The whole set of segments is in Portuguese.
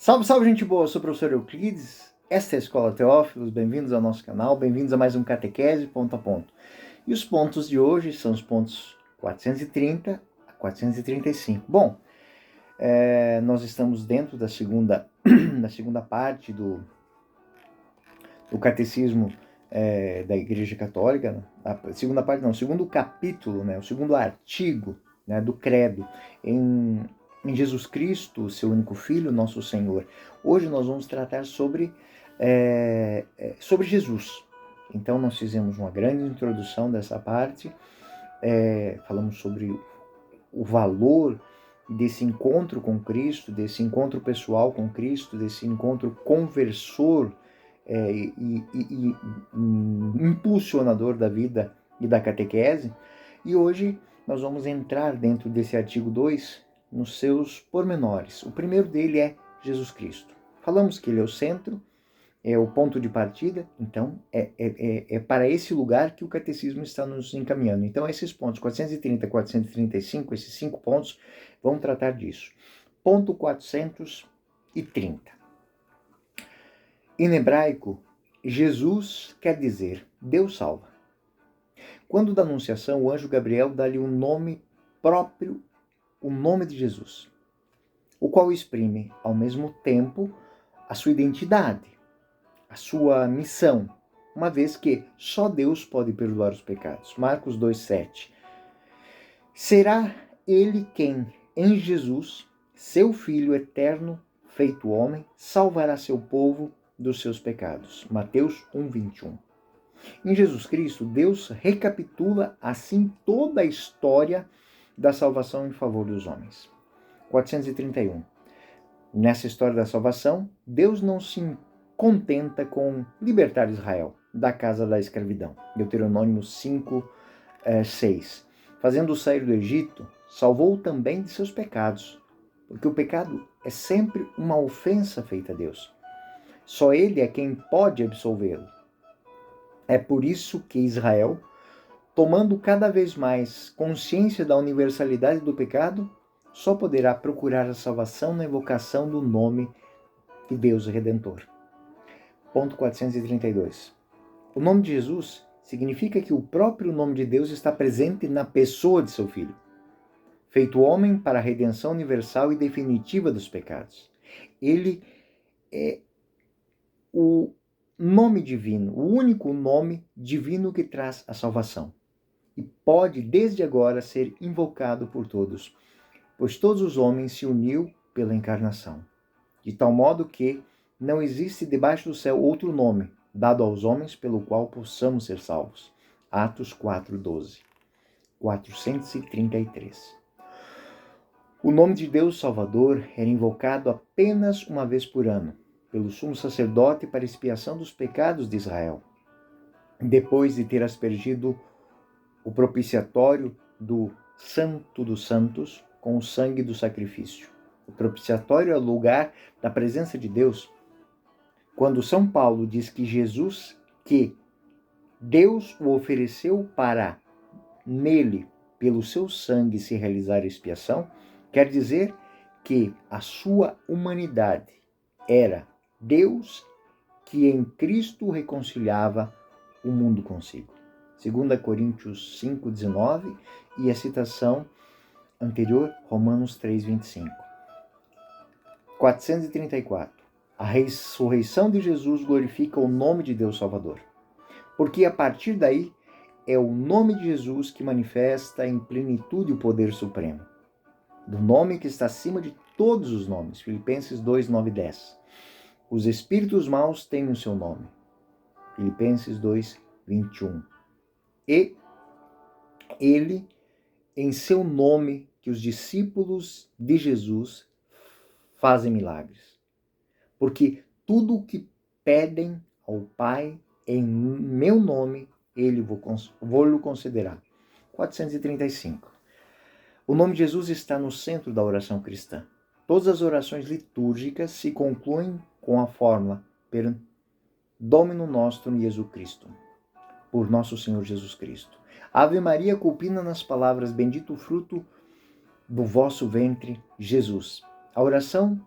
Salve, salve, gente boa! Eu sou o professor Euclides, esta é a Escola Teófilos, bem-vindos ao nosso canal, bem-vindos a mais um Catequese Ponto a Ponto. E os pontos de hoje são os pontos 430 a 435. Bom, nós estamos dentro da segunda parte do Catecismo da Igreja Católica, né? A segunda parte não, o segundo capítulo, né? O segundo artigo, né, do Credo, em Jesus Cristo, seu único Filho, nosso Senhor. Hoje nós vamos tratar sobre Jesus. Então nós fizemos uma grande introdução dessa parte, falamos sobre o valor desse encontro com Cristo, desse encontro pessoal com Cristo, desse encontro conversor e impulsionador da vida e da catequese. E hoje nós vamos entrar dentro desse artigo 2 nos seus pormenores. O primeiro dele é Jesus Cristo. Falamos que ele é o centro, é o ponto de partida, então é para esse lugar que o catecismo está nos encaminhando. Então esses pontos 430 e 435, esses 5 pontos, vão tratar disso. Ponto 430. Em hebraico, Jesus quer dizer Deus salva. Quando da Anunciação, o anjo Gabriel dá-lhe um nome próprio, o nome de Jesus, o qual exprime, ao mesmo tempo, a sua identidade, a sua missão, uma vez que só Deus pode perdoar os pecados. Marcos 2,7. Será ele quem, em Jesus, seu Filho eterno, feito homem, salvará seu povo dos seus pecados. Mateus 1,21. Em Jesus Cristo, Deus recapitula assim toda a história da salvação em favor dos homens. 431. Nessa história da salvação, Deus não se contenta com libertar Israel da casa da escravidão. Deuteronômio 5:6. Fazendo-o sair do Egito, salvou-o também de seus pecados, porque o pecado é sempre uma ofensa feita a Deus. Só Ele é quem pode absolvê-lo. É por isso que Israel, tomando cada vez mais consciência da universalidade do pecado, só poderá procurar a salvação na invocação do nome de Deus Redentor. Ponto 432. O nome de Jesus significa que o próprio nome de Deus está presente na pessoa de seu Filho, feito homem para a redenção universal e definitiva dos pecados. Ele é o nome divino, o único nome divino que traz a salvação. E pode, desde agora, ser invocado por todos, pois todos os homens se uniu pela encarnação, de tal modo que não existe debaixo do céu outro nome dado aos homens pelo qual possamos ser salvos. Atos 4:12. 433. O nome de Deus Salvador era invocado apenas uma vez por ano, pelo sumo sacerdote para expiação dos pecados de Israel, depois de ter aspergido o propiciatório do Santo dos Santos com o sangue do sacrifício. O propiciatório é o lugar da presença de Deus. Quando São Paulo diz que Jesus, que Deus o ofereceu para nele, pelo seu sangue, se realizar a expiação, quer dizer que a sua humanidade era Deus que em Cristo reconciliava o mundo consigo. 2 Coríntios 5:19 e a citação anterior, Romanos 3:25. 434. A ressurreição de Jesus glorifica o nome de Deus Salvador, porque a partir daí é o nome de Jesus que manifesta em plenitude o poder supremo, do nome que está acima de todos os nomes. Filipenses 2:9 e 10. Os espíritos maus têm o seu nome. Filipenses 2:21. E ele, em seu nome, que os discípulos de Jesus fazem milagres. Porque tudo o que pedem ao Pai em meu nome, ele vou lhe considerar. 435. O nome de Jesus está no centro da oração cristã. Todas as orações litúrgicas se concluem com a fórmula per Domino Nostrum Jesus Christum, por nosso Senhor Jesus Cristo. Ave Maria culmina nas palavras bendito o fruto do vosso ventre, Jesus. A oração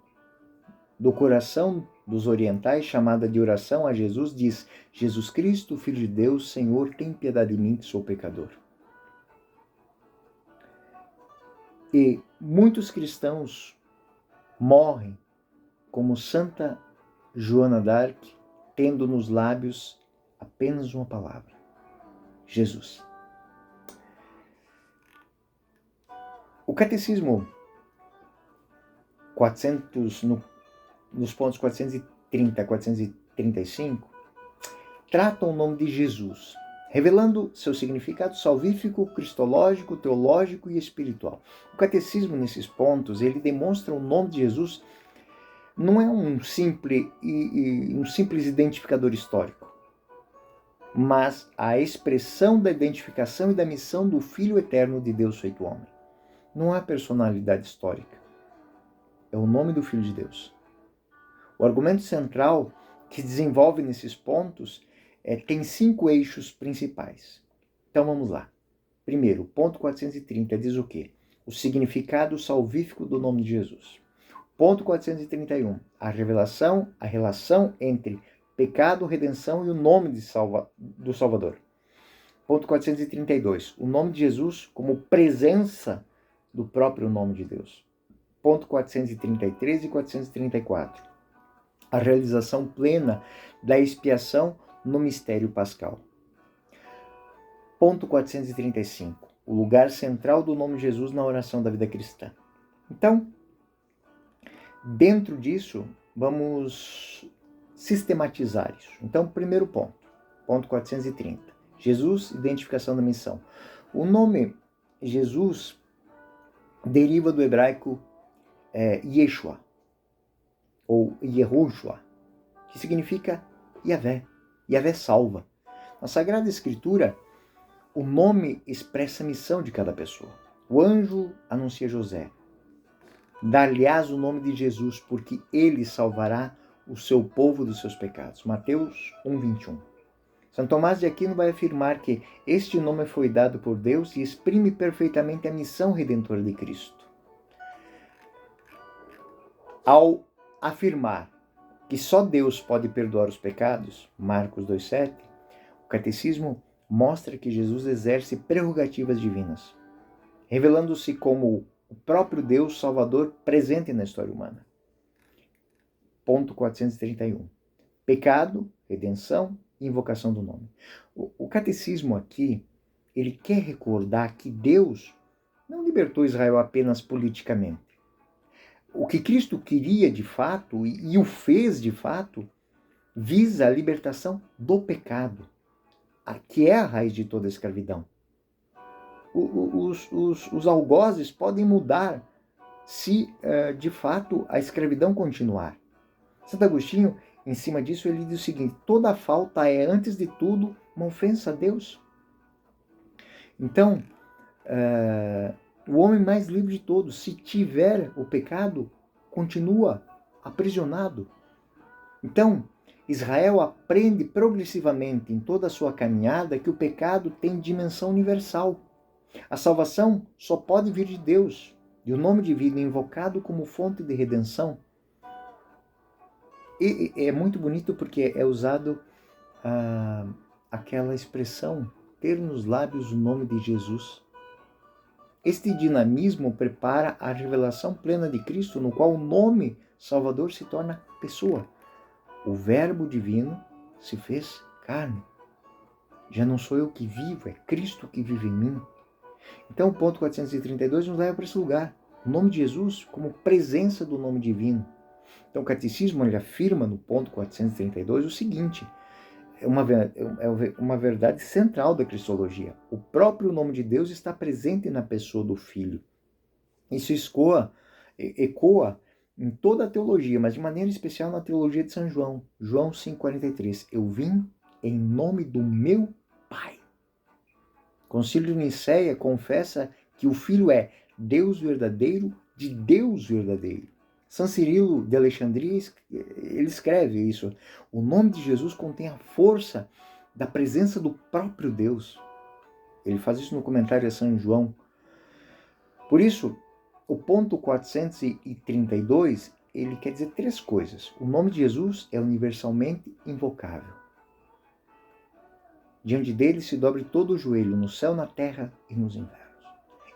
do coração dos orientais, chamada de oração a Jesus, diz: Jesus Cristo, Filho de Deus, Senhor, tem piedade de mim que sou pecador. E muitos cristãos morrem como Santa Joana d'Arc, tendo nos lábios apenas uma palavra: Jesus. O Catecismo 400, nos pontos 430 a 435, trata o nome de Jesus, revelando seu significado salvífico, cristológico, teológico e espiritual. O Catecismo, nesses pontos, ele demonstra o nome de Jesus não é um simples identificador histórico, mas a expressão da identificação e da missão do Filho eterno de Deus feito homem. Não há personalidade histórica. É o nome do Filho de Deus. O argumento central que desenvolve nesses pontos tem 5 eixos principais. Então vamos lá. Primeiro, ponto 430 diz o quê? O significado salvífico do nome de Jesus. Ponto 431, a revelação, a relação entre pecado, redenção e o nome do Salvador. Ponto 432, o nome de Jesus como presença do próprio nome de Deus. Ponto 433 e 434, a realização plena da expiação no mistério pascal. Ponto 435, o lugar central do nome de Jesus na oração da vida cristã. Então, dentro disso, vamos sistematizar isso. Então, primeiro ponto, ponto 430, Jesus, identificação da missão. O nome Jesus deriva do hebraico Yeshua, ou Yehoshua, que significa Yahvé. Yahvé salva. Na Sagrada Escritura, o nome expressa a missão de cada pessoa. O anjo anuncia José: dar-lhe-ás o nome de Jesus, porque ele salvará o seu povo dos seus pecados. Mateus 1:21. São Tomás de Aquino vai afirmar que este nome foi dado por Deus e exprime perfeitamente a missão redentora de Cristo. Ao afirmar que só Deus pode perdoar os pecados, Marcos 2:7, o Catecismo mostra que Jesus exerce prerrogativas divinas, revelando-se como o próprio Deus Salvador presente na história humana. Ponto 431. Pecado, redenção e invocação do nome. O Catecismo aqui, ele quer recordar que Deus não libertou Israel apenas politicamente. O que Cristo queria de fato, e o fez de fato, visa a libertação do pecado, que é a raiz de toda a escravidão. Os algozes podem mudar se, de fato, a escravidão continuar. Santo Agostinho, em cima disso, ele diz o seguinte: toda falta é, antes de tudo, uma ofensa a Deus. Então, o homem mais livre de todos, se tiver o pecado, continua aprisionado. Então, Israel aprende progressivamente em toda a sua caminhada que o pecado tem dimensão universal. A salvação só pode vir de Deus, e o nome divino é invocado como fonte de redenção. E é muito bonito porque é usado aquela expressão, ter nos lábios o nome de Jesus. Este dinamismo prepara a revelação plena de Cristo, no qual o nome Salvador se torna pessoa. O Verbo divino se fez carne. Já não sou eu que vivo, é Cristo que vive em mim. Então o ponto 432 nos leva para esse lugar. O nome de Jesus como presença do nome divino. Então o Catecismo ele afirma no ponto 432 o seguinte: é uma verdade central da cristologia. O próprio nome de Deus está presente na pessoa do Filho. Isso ecoa em toda a teologia, mas de maneira especial na teologia de São João. João 5,43. Eu vim em nome do meu Pai. O Concílio de Nicéia confessa que o Filho é Deus verdadeiro de Deus verdadeiro. São Cirilo de Alexandria, ele escreve isso. O nome de Jesus contém a força da presença do próprio Deus. Ele faz isso no comentário a São João. Por isso, o ponto 432 ele quer dizer três coisas. O nome de Jesus é universalmente invocável. Diante dele se dobre todo o joelho, no céu, na terra e nos infernos.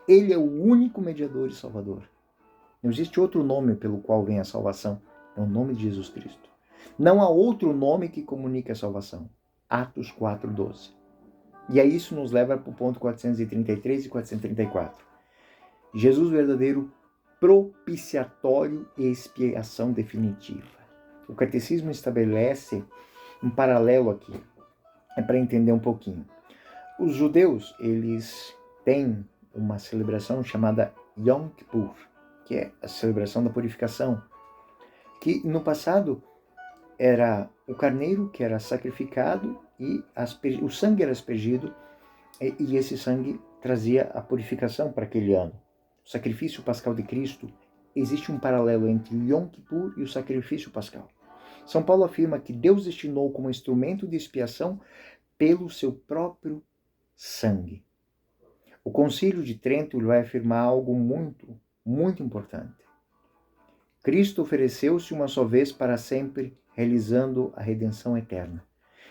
Ele é o único mediador e salvador. Não existe outro nome pelo qual vem a salvação. É o nome de Jesus Cristo. Não há outro nome que comunique a salvação. Atos 4:12. E aí isso nos leva para o ponto 433 e 434. Jesus verdadeiro propiciatório e expiação definitiva. O catecismo estabelece um paralelo aqui. É para entender um pouquinho. Os judeus, eles têm uma celebração chamada Yom Kippur, que é a celebração da purificação, que no passado era o carneiro que era sacrificado e o sangue era aspergido, e esse sangue trazia a purificação para aquele ano. O sacrifício pascal de Cristo, existe um paralelo entre o Yom Kippur e o sacrifício pascal. São Paulo afirma que Deus destinou como instrumento de expiação pelo seu próprio sangue. O Concílio de Trento vai afirmar algo muito, muito importante. Cristo ofereceu-se uma só vez para sempre, realizando a redenção eterna.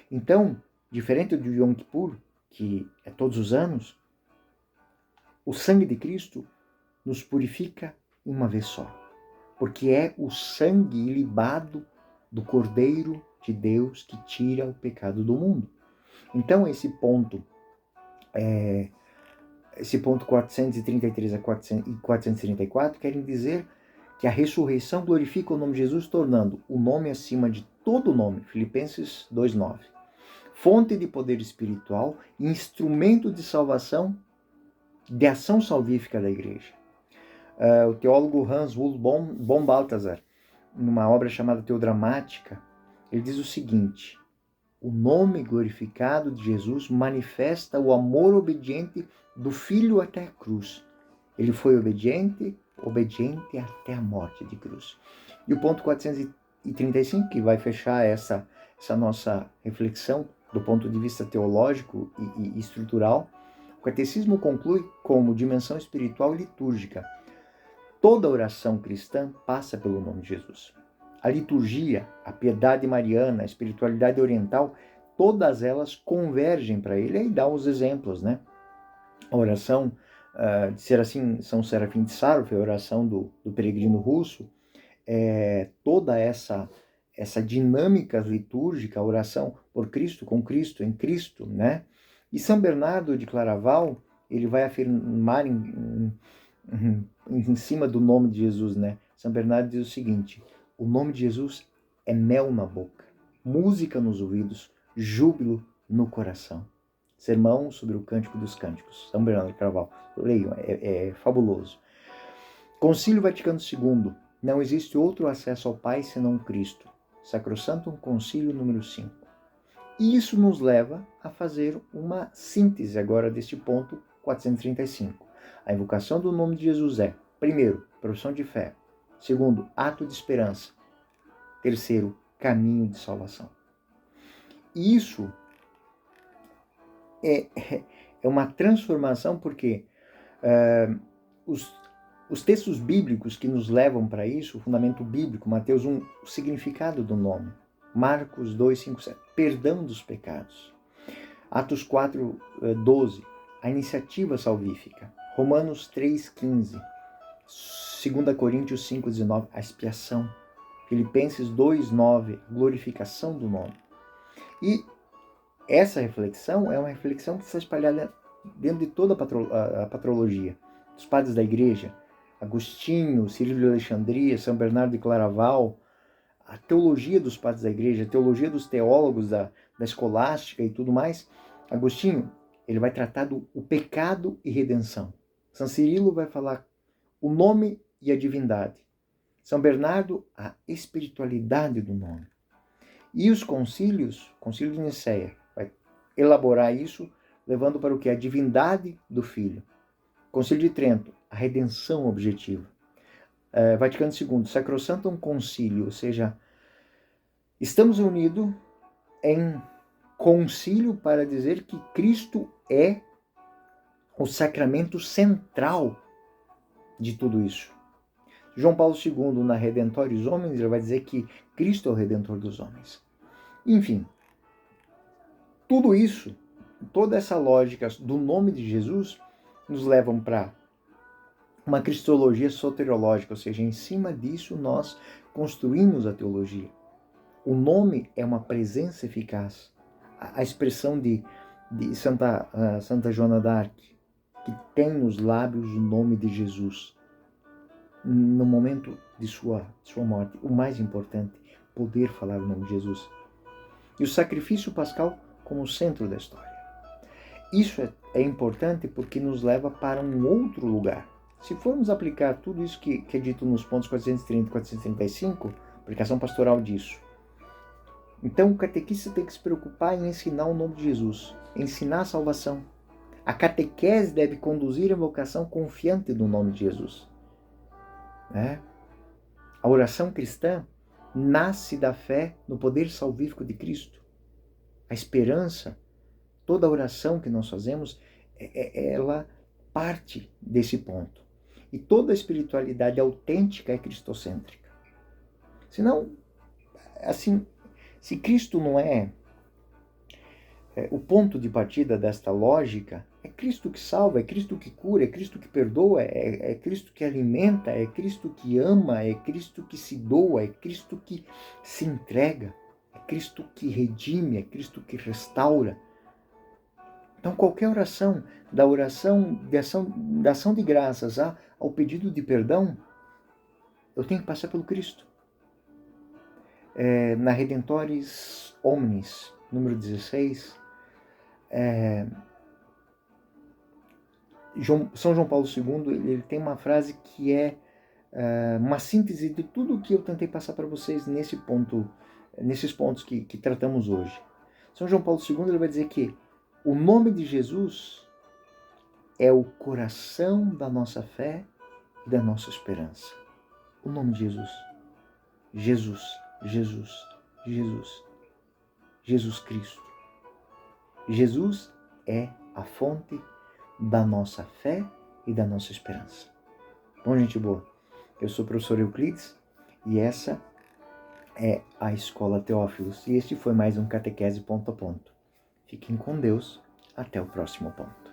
Então, diferente do Yom Kippur, que é todos os anos, o sangue de Cristo nos purifica uma vez só, porque é o sangue ilibado do Cordeiro de Deus que tira o pecado do mundo. Então, esse ponto 433 e 434 querem dizer que a ressurreição glorifica o nome de Jesus, tornando o nome acima de todo nome, Filipenses 2:9, fonte de poder espiritual e instrumento de salvação, de ação salvífica da igreja. O teólogo Hans Urs von Balthasar, numa obra chamada Teodramática, ele diz o seguinte: o nome glorificado de Jesus manifesta o amor obediente do Filho até a cruz. Ele foi obediente até a morte de cruz. E o ponto 435, que vai fechar essa nossa reflexão do ponto de vista teológico e estrutural, o catecismo conclui como dimensão espiritual e litúrgica. Toda oração cristã passa pelo nome de Jesus. A liturgia, a piedade mariana, a espiritualidade oriental, todas elas convergem para ele. E dá os exemplos, né? A oração de São Serafim de Sarov, a oração do peregrino russo, toda essa dinâmica litúrgica, a oração por Cristo, com Cristo, em Cristo, né? E São Bernardo de Claraval, ele vai afirmar em cima do nome de Jesus, né? São Bernardo diz o seguinte: o nome de Jesus é mel na boca, música nos ouvidos, júbilo no coração. Sermão sobre o Cântico dos Cânticos, São Bernardo de Claraval. Leiam, é fabuloso. Concílio Vaticano II. Não existe outro acesso ao Pai senão Cristo. Sacrosantum Concílio número 5. E isso nos leva a fazer uma síntese agora deste ponto 435. A invocação do nome de Jesus é, primeiro, profissão de fé. Segundo, ato de esperança. Terceiro, caminho de salvação. Isso é uma transformação, porque os textos bíblicos que nos levam para isso, o fundamento bíblico, Mateus 1, o significado do nome. Marcos 2, 5, 7, perdão dos pecados. Atos 4, 12, a iniciativa salvífica. Romanos 3, 15. 2 Coríntios 5, 19, a expiação. Filipenses 2, 9, a glorificação do nome. E essa reflexão é uma reflexão que está espalhada dentro de toda a patrologia. Os padres da igreja, Agostinho, Cirilo de Alexandria, São Bernardo de Claraval, a teologia dos padres da igreja, a teologia dos teólogos da escolástica e tudo mais. Agostinho, ele vai tratar do pecado e redenção. São Cirilo vai falar o nome e a divindade. São Bernardo, a espiritualidade do nome. E os concílios, Concílio de Nicéia, vai elaborar isso, levando para o que? A divindade do Filho. Concílio de Trento, a redenção objetiva. Vaticano II, Sacrosantum Concílio, ou seja, estamos unidos em concílio para dizer que Cristo é o sacramento central de tudo isso. João Paulo II, na Redentoris Homines, ele vai dizer que Cristo é o Redentor dos homens. Enfim, tudo isso, toda essa lógica do nome de Jesus, nos levam para uma cristologia soteriológica, ou seja, em cima disso nós construímos a teologia. O nome é uma presença eficaz. A expressão de Santa Joana d'Arc, que tem nos lábios o nome de Jesus. No momento de sua morte, o mais importante, poder falar o nome de Jesus. E o sacrifício pascal como centro da história. Isso é importante porque nos leva para um outro lugar. Se formos aplicar tudo isso que é dito nos pontos 430 e 435, aplicação pastoral disso, então o catequista tem que se preocupar em ensinar o nome de Jesus, ensinar a salvação. A catequese deve conduzir a vocação confiante do nome de Jesus. A oração cristã nasce da fé no poder salvífico de Cristo. A esperança, toda a oração que nós fazemos, ela parte desse ponto. E toda a espiritualidade autêntica é cristocêntrica. Senão, assim, se Cristo não é o ponto de partida desta lógica, é Cristo que salva, é Cristo que cura, é Cristo que perdoa, é Cristo que alimenta, é Cristo que ama, é Cristo que se doa, é Cristo que se entrega, é Cristo que redime, é Cristo que restaura. Então, qualquer oração, da ação de graças ao pedido de perdão, eu tenho que passar pelo Cristo. Na Redentoris Homines, número 16, São João Paulo II, ele tem uma frase que é uma síntese de tudo o que eu tentei passar para vocês nesses pontos que tratamos hoje. São João Paulo II ele vai dizer que o nome de Jesus é o coração da nossa fé e da nossa esperança. O nome de Jesus. Jesus, Jesus, Jesus. Jesus Cristo. Jesus é a fonte da nossa fé e da nossa esperança. Bom, gente boa, eu sou o professor Euclides e essa é a Escola Teófilos. E este foi mais um Catequese Ponto a Ponto. Fiquem com Deus. Até o próximo ponto.